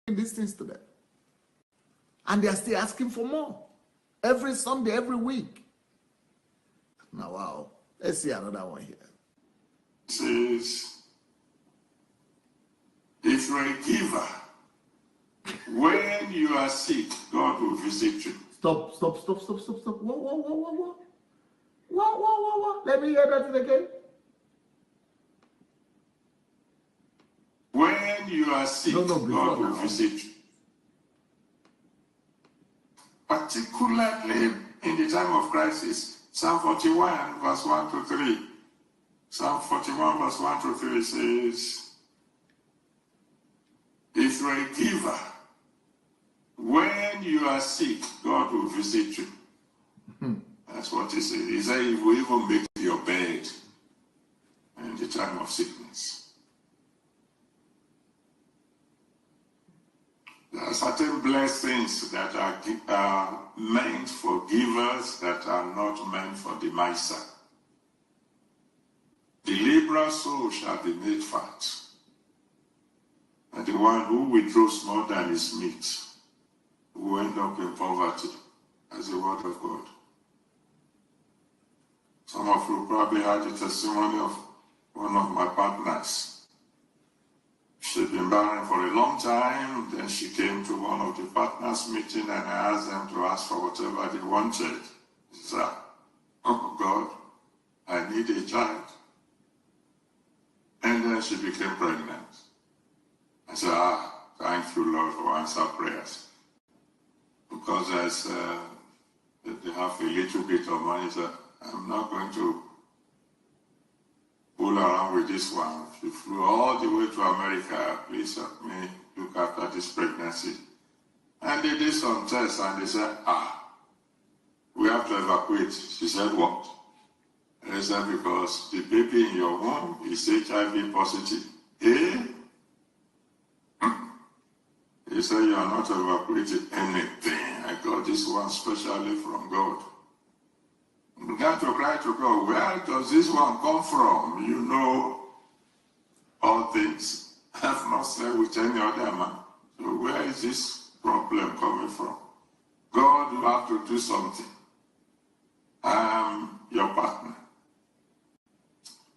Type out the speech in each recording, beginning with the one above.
these things to them. And they are still asking for more. Every Sunday, every week. Now, wow. Let's see another one here. It says, if you're a giver, when you are sick, God will visit you. Stop. Whoa. Let me hear that again. When you are sick, God will visit you. Particularly in the time of crisis, Psalm 41, verse 1 to 3. Psalm 41, verse 1 to 3 says, if you're a giver, when you are sick, God will visit you. That's what he said. He said, he will even make your bed in the time of sickness. There are certain blessings that are meant for givers that are not meant for the miser. The liberal soul shall be made fat, and the one who withdraws more than his meat will end up in poverty, as the word of God. Some of you probably heard the testimony of one of my partners. She'd been barren for a long time. Then she came to one of the partners' meeting, and I asked them to ask for whatever they wanted. She said, oh God, I need a child. And then she became pregnant. I said, thank you, Lord, for answer prayers. Because they have a little bit of money, so I'm not going to fool around with this one. She flew all the way to America. Please help me look after this pregnancy. And they did some tests, and they said, we have to evacuate. She said, what? And they said, because the baby in your womb is HIV positive. He said, you are not evacuating anything. I got this one specially from God. I began to cry to God, where does this one come from? You know all things. I have not slept with any other man. So where is this problem coming from? God, you have to do something. I am your partner.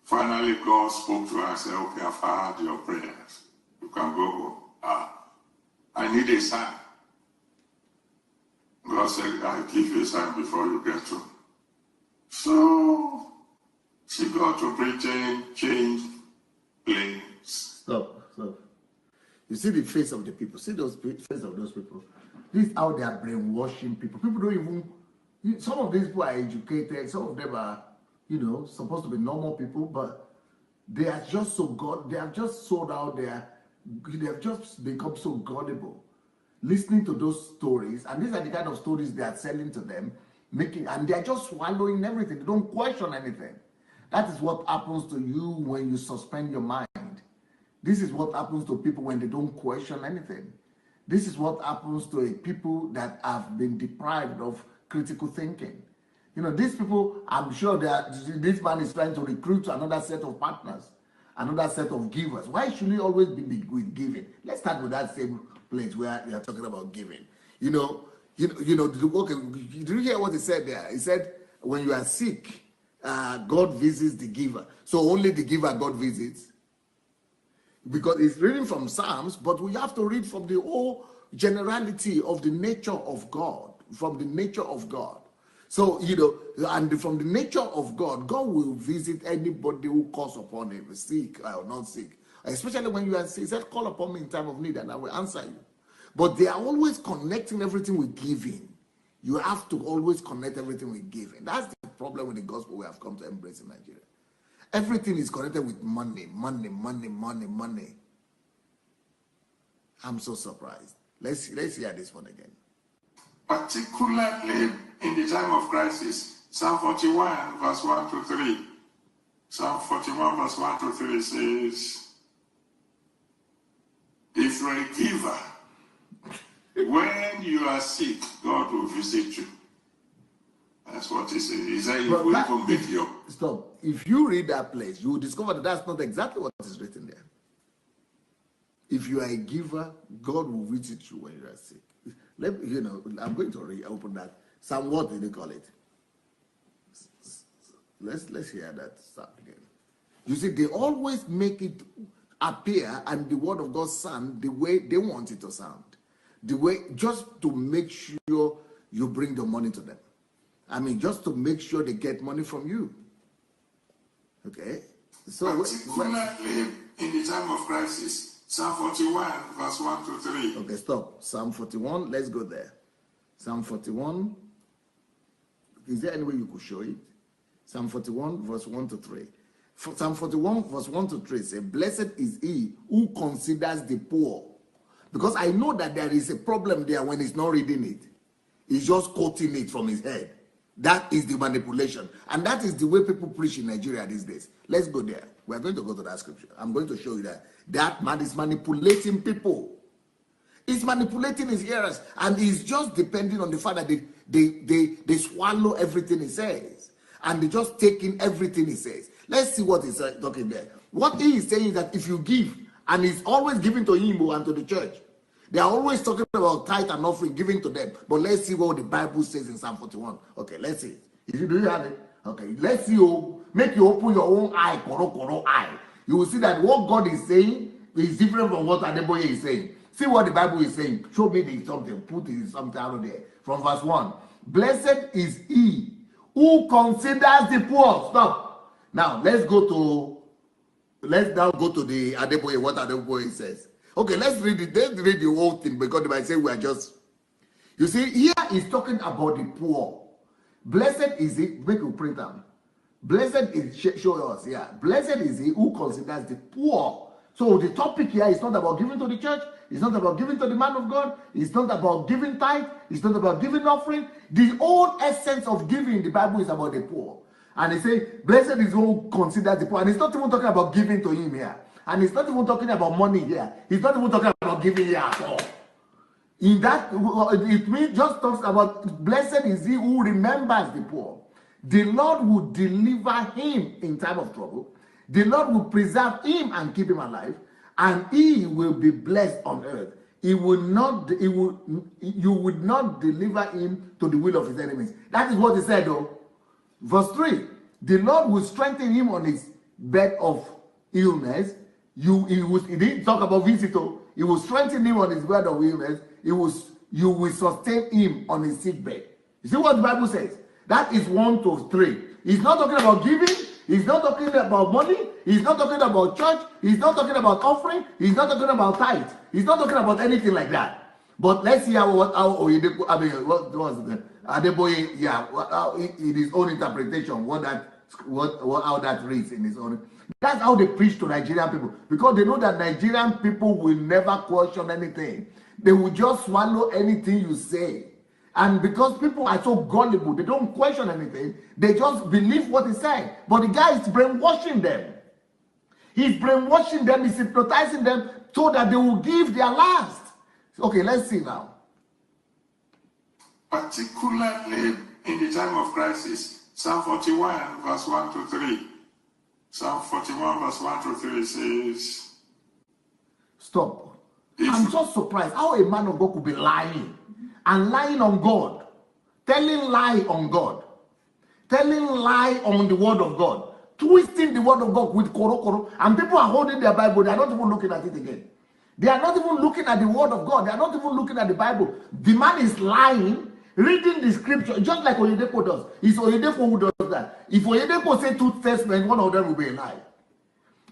Finally, God spoke to her and said, okay, I've heard your prayers. You can go home. I need a sign. God said, I'll give you a sign before you get home. So she got to Britain, changed planes. Stop. You see the face of the people. See those face of those people. This is how they are brainwashing people. People don't even. Some of these people are educated. Some of them are, supposed to be normal people, but they are just so God. They have just sold out there. They have just become so gullible. Listening to those stories, and these are the kind of stories they are selling to them, and they are just swallowing everything. They don't question anything. That is what happens to you when you suspend your mind. This is what happens to people when they don't question anything. This is what happens to people that have been deprived of critical thinking. These people, I'm sure that this man is trying to recruit another set of partners, another set of givers. Why should he always be with giving? Let's start with that same place where we are talking about giving. Okay, did you hear what he said there? He said, when you are sick, God visits the giver. So only the giver God visits. Because it's reading from Psalms, but we have to read from the whole generality of the nature of God, from the nature of God. So, and from the nature of God, God will visit anybody who calls upon him, sick or not sick. Especially when you are sick. He said, call upon me in time of need and I will answer you. But they are always connecting everything with giving. You have to always connect everything with giving. That's the problem with the gospel we have come to embrace in Nigeria. Everything is connected with money. I'm so surprised. Let's hear this one again. Particularly in the time of crisis, Psalm 41, verse 1 to 3. Psalm 41, verse 1 to 3 says, if you're a giver, when you are sick, God will visit you. That's what he said. He said, Stop. If you read that place, you will discover that that's not exactly what is written there. If you are a giver, God will visit you when you are sick. I'm going to reopen that. Psalm, what did they call it? Let's hear that start again. You see, they always make it appear and the word of God sound the way they want it to sound. The way, just to make sure you bring the money to them. I mean, just to make sure they get money from you. Okay? So, particularly in the time of crisis, Psalm 41, verse 1 to 3. Okay, stop. Psalm 41, let's go there. Psalm 41. Is there any way you could show it? Psalm 41, verse 1 to 3. Psalm 41, verse 1 to 3 says, blessed is he who considers the poor. Because I know that there is a problem there when he's not reading it. He's just quoting it from his head. That is the manipulation. And that is the way people preach in Nigeria these days. Let's go there. We're going to go to that scripture. I'm going to show you that. That man is manipulating people. He's manipulating his hearers. And he's just depending on the fact that they swallow everything he says. And they just take in everything he says. Let's see what he's talking there. What he is saying is that if you give, and he's always giving to him and to the church. They are always talking about tithe and offering, giving to them. But let's see what the Bible says in Psalm 41. Okay, let's see. Do you have it? Okay, let's see. Make you open your own eye, koro eye. You will see that what God is saying is different from what Adeboye is saying. See what the Bible is saying. Show me the something. Put it something out there. From verse 1. Blessed is he who considers the poor. Stop. Now, let's now go to the Adeboye, what Adeboye says. Okay, let's read it. Let's read the whole thing because they might say we are just. You see, here he's talking about the poor. Blessed is he. Make you print them. Blessed is, show us, yeah. Blessed is he who considers the poor. So the topic here is not about giving to the church. It's not about giving to the man of God. It's not about giving tithe. It's not about giving offering. The whole essence of giving in the Bible is about the poor. And he says, blessed is who considers the poor. And he's not even talking about giving to him here. And he's not even talking about money here. He's not even talking about giving here at all. In that, it means just talks about blessed is he who remembers the poor. The Lord will deliver him in time of trouble. The Lord will preserve him and keep him alive. And he will be blessed on earth. You would not deliver him to the will of his enemies. That is what he said though. Verse 3. The Lord will strengthen him on his bed of illness. He didn't talk about visitor. He will strengthen him on his bed of illness. You will sustain him on his sick bed. You see what the Bible says? That is 1 to 3. He's not talking about giving. He's not talking about money. He's not talking about church. He's not talking about offering. He's not talking about tithe. He's not talking about anything like that. But let's see how Adeboye, in his own interpretation, how that reads in his own. That's how they preach to Nigerian people, because they know that Nigerian people will never question anything. They will just swallow anything you say. And because people are so gullible, they don't question anything. They just believe what he said. But the guy is brainwashing them. He's brainwashing them. He's hypnotizing them so that they will give their last. Okay, let's see now. Particularly in the time of crisis, Psalm 41, verse 1 to 3. Psalm 41, verse 1 to 3 says... Stop. I'm just surprised how a man of God could be lying. And lying on God. Telling lie on God. Telling lie on the word of God. Twisting the word of God with koro. And people are holding their Bible. They are not even looking at it again. They are not even looking at the word of God. They are not even looking at the Bible. The man is lying, reading the scripture, just like Oyedepo does. It's Oyedepo who does that. If Oyedepo says two testaments, one of them will be a lie.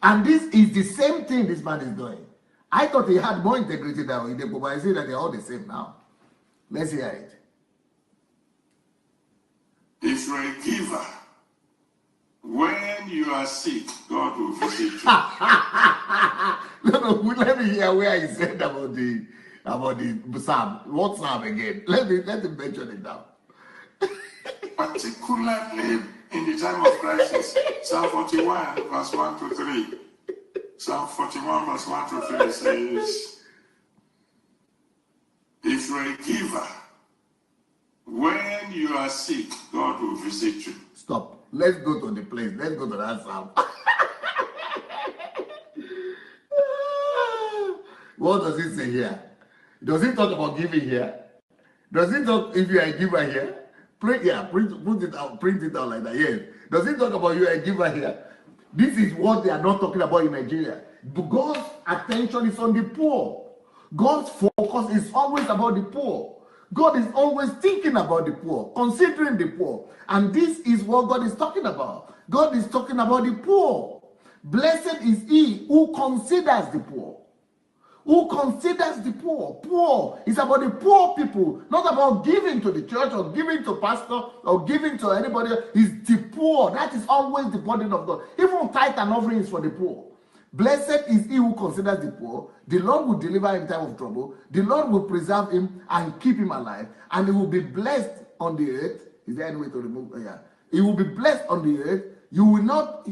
And this is the same thing this man is doing. I thought he had more integrity than Oyedepo, but I see that they're all the same now. Let's hear it. If you're a giver, when you are sick, God will visit you. No, let me hear where he said about the psalm. What psalm again? Let me mention it now. Particularly in the time of crisis, Psalm 41, verse 1 to 3. Psalm 41, verse 1 to 3 says, if you're a giver, when you are sick, God will visit you. Stop. Let's go to the place. Let's go to that psalm. What does it say here? Does it talk about giving here? Does it talk if you are a giver here? Print it out like that. Yes. Does it talk about you are a giver here? This is what they are not talking about in Nigeria. God's attention is on the poor. God's focus is always about the poor. God is always thinking about the poor, considering the poor. And this is what God is talking about. God is talking about the poor. Blessed is he who considers the poor. Who considers the poor. Poor is about the poor people, not about giving to the church or giving to pastor or giving to anybody. It's the poor. That is always the burden of God. Even tithe and offering is for the poor. Blessed is he who considers the poor. The Lord will deliver him in time of trouble. The Lord will preserve him and keep him alive. And he will be blessed on the earth. Is there any way to remove? Yeah. He will be blessed on the earth. You will not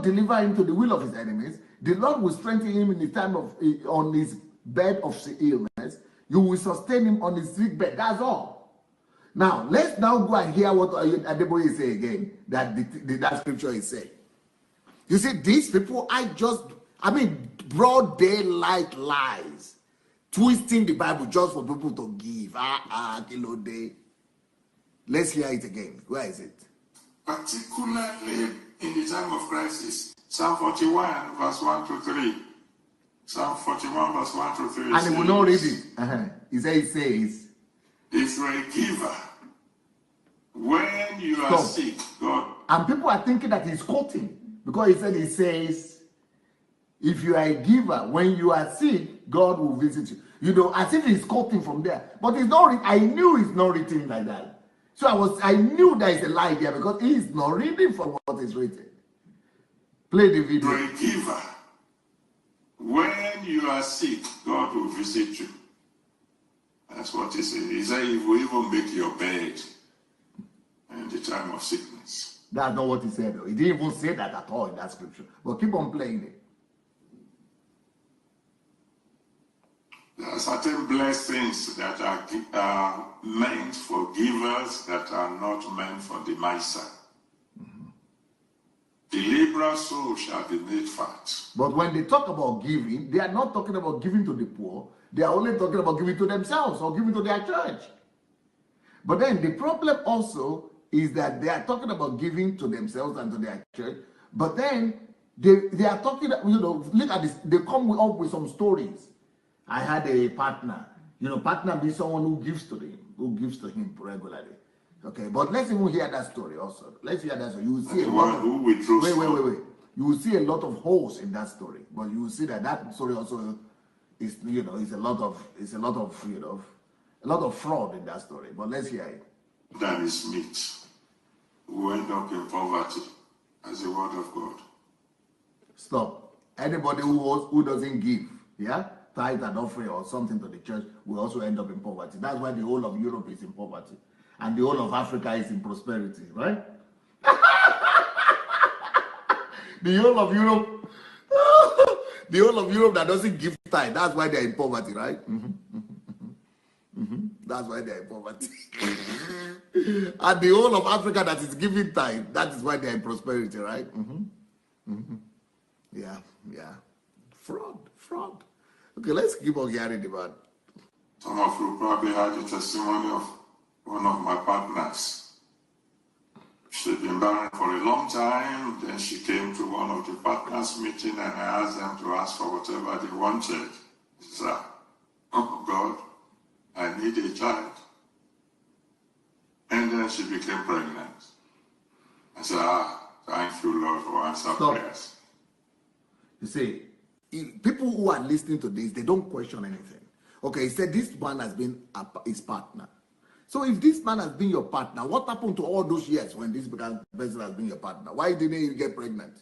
deliver him to the will of his enemies. The Lord will strengthen him in the time of on his bed of illness. You will sustain him on his sick bed. That's all. Now, let's now go and hear what Adeboye is saying again. That scripture is saying. You see, these people, broad daylight lies, twisting the Bible just for people to give. Kilo day. Let's hear it again. Where is it? Particularly in the time of crisis. Psalm 41, verse 1 to 3. Psalm 41, verse 1 to 3. And he will not read it. He says, if you're a giver, when you are sick, God. And people are thinking that he's quoting. Because he says, if you are a giver, when you are sick, God will visit you. You know, as if he's quoting from there. But it's not. I knew it's not written like that. So I knew there is a lie there because he is not reading from what is written. Play the video. You're a giver. When you are sick, God will visit you. That's what he said. He said he will even make your bed in the time of sickness. That's not what he said, though. He didn't even say that at all in that scripture. But keep on playing it. There are certain blessings that are meant for givers that are not meant for the miser. The liberal soul shall be made fat. But when they talk about giving, they are not talking about giving to the poor. They are only talking about giving to themselves or giving to their church. But then the problem also is that they are talking about giving to themselves and to their church. But then they are talking, look at this. They come up with some stories. I had a partner. Partner means someone who gives to him regularly. Okay, but let's even hear that story also. Let's hear that story. You will see wait. You will see a lot of holes in that story, but you will see that story also is is a lot of fraud in that story. But let's hear it. That is meat. Who end up in poverty as a word of God. Stop. Anybody who doesn't give, tithe and offering or something to the church will also end up in poverty. That's why the whole of Europe is in poverty. And the whole of Africa is in prosperity, right? The whole of Europe that doesn't give tithe, that's why they're in poverty, right? That's why they're in poverty. And the whole of Africa that is giving tithe, that is why they're in prosperity, right? Yeah. Fraud. Okay, let's keep on hearing about. Some of you probably heard the testimony of one of my partners. She'd been barren for a long time. Then she came to one of the partners' meeting and I asked them to ask for whatever they wanted. She said, "Oh God, I need a child." And then she became pregnant. I said, thank you, Lord, for answer prayers. You see, people who are listening to this, they don't question anything. Okay, he said this man has been his partner. So if this man has been your partner, what happened to all those years when this person has been your partner? Why didn't you get pregnant?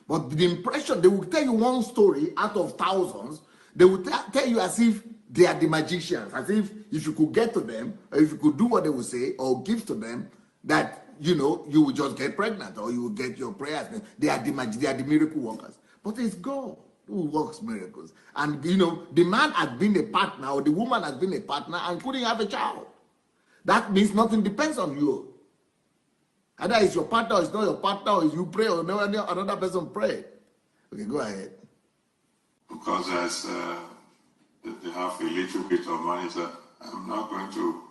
But the impression, they will tell you one story out of thousands. They will tell you as if they are the magicians, as if you could get to them, or if you could do what they will say, or give to them, that, you will just get pregnant, or you will get your prayers. They are the miracle workers. But it's God who works miracles. And, the man has been a partner, or the woman has been a partner, and couldn't have a child. That means nothing depends on you. Either it's your partner, or it's not your partner, or you pray, or another person pray. Okay, go ahead. because they have a little bit of money. So I'm not going to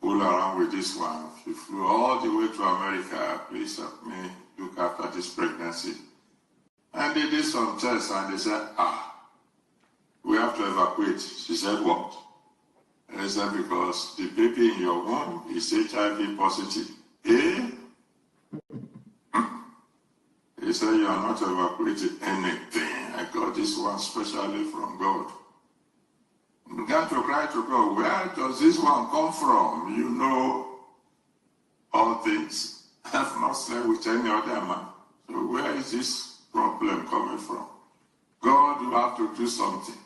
fool around with this one. She flew all the way to America. Please help me look after this pregnancy. And they did some tests and they said, we have to evacuate. She said, what? And they said, because the baby in your womb is HIV positive. Eh? He said, you are not evacuating anything. I got this one specially from God. I began to cry to God, where does this one come from? You know all things. I have not slept with any other man. So where is this problem coming from? God, you have to do something.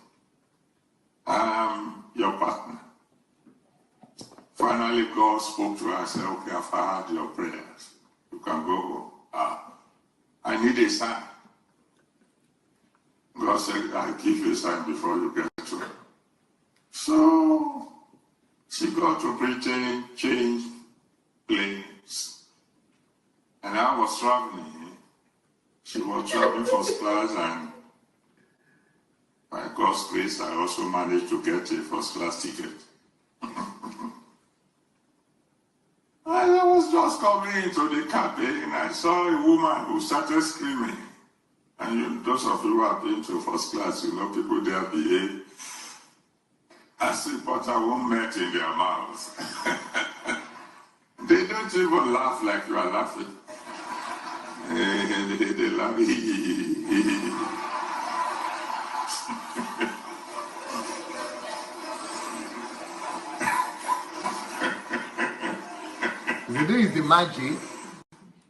I am your partner. Finally, God spoke to her and said, okay, I've heard your prayers. You can go home. I need a sign. God said, I'll give you a sign before you get to it. So she got to Britain, changed planes. And I was traveling. She was traveling first class, and by God's grace, I also managed to get a first class ticket. And I was just coming into the cabin, and I saw a woman who started screaming. And those of you who have been to first class, you know people there behave as if butter won't melt in their mouths. They don't even laugh like you are laughing. They laugh. This is the magic.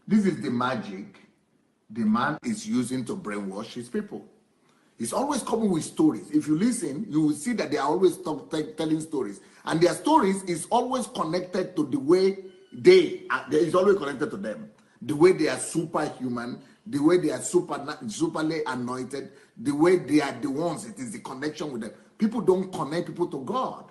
This is the magic the man is using to brainwash his people. He's always coming with stories. If you listen, you will see that they are always telling stories. And their stories is always connected to the way it's always connected to them. The way they are superhuman, the way they are superly anointed, the way they are the ones, it is the connection with them. People don't connect people to God.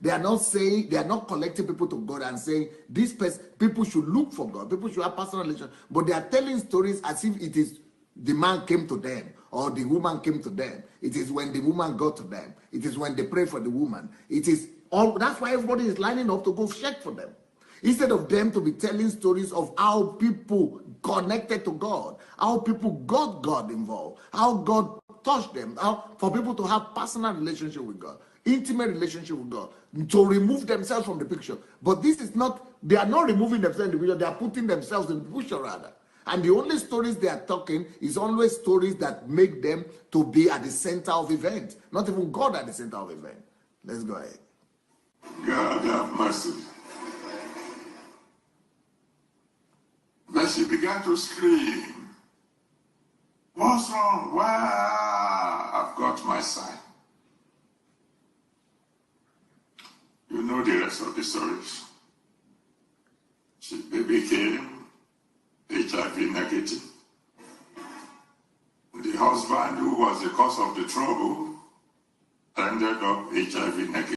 They are not connecting people to God and saying, this person, people should look for God, people should have personal relations, but they are telling stories as if it is the man came to them or the woman came to them. It is when the woman got to them. It is when they pray for the woman. It is all. That's why everybody is lining up to go check for them. Instead of them to be telling stories of how people connected to God, how people got God involved, how God touched them, how for people to have personal relationship with God, intimate relationship with God, to remove themselves from the picture. But this is not, they are not removing themselves in the picture, they are putting themselves in the picture rather. And the only stories they are talking is always stories that make them to be at the center of events, not even God at the center of event. Let's go ahead. God have mercy. Then she began to scream. What's wrong? Why? I've got my sign. You know the rest of the stories. They became HIV negative. The husband who was the cause of the trouble ended up HIV negative.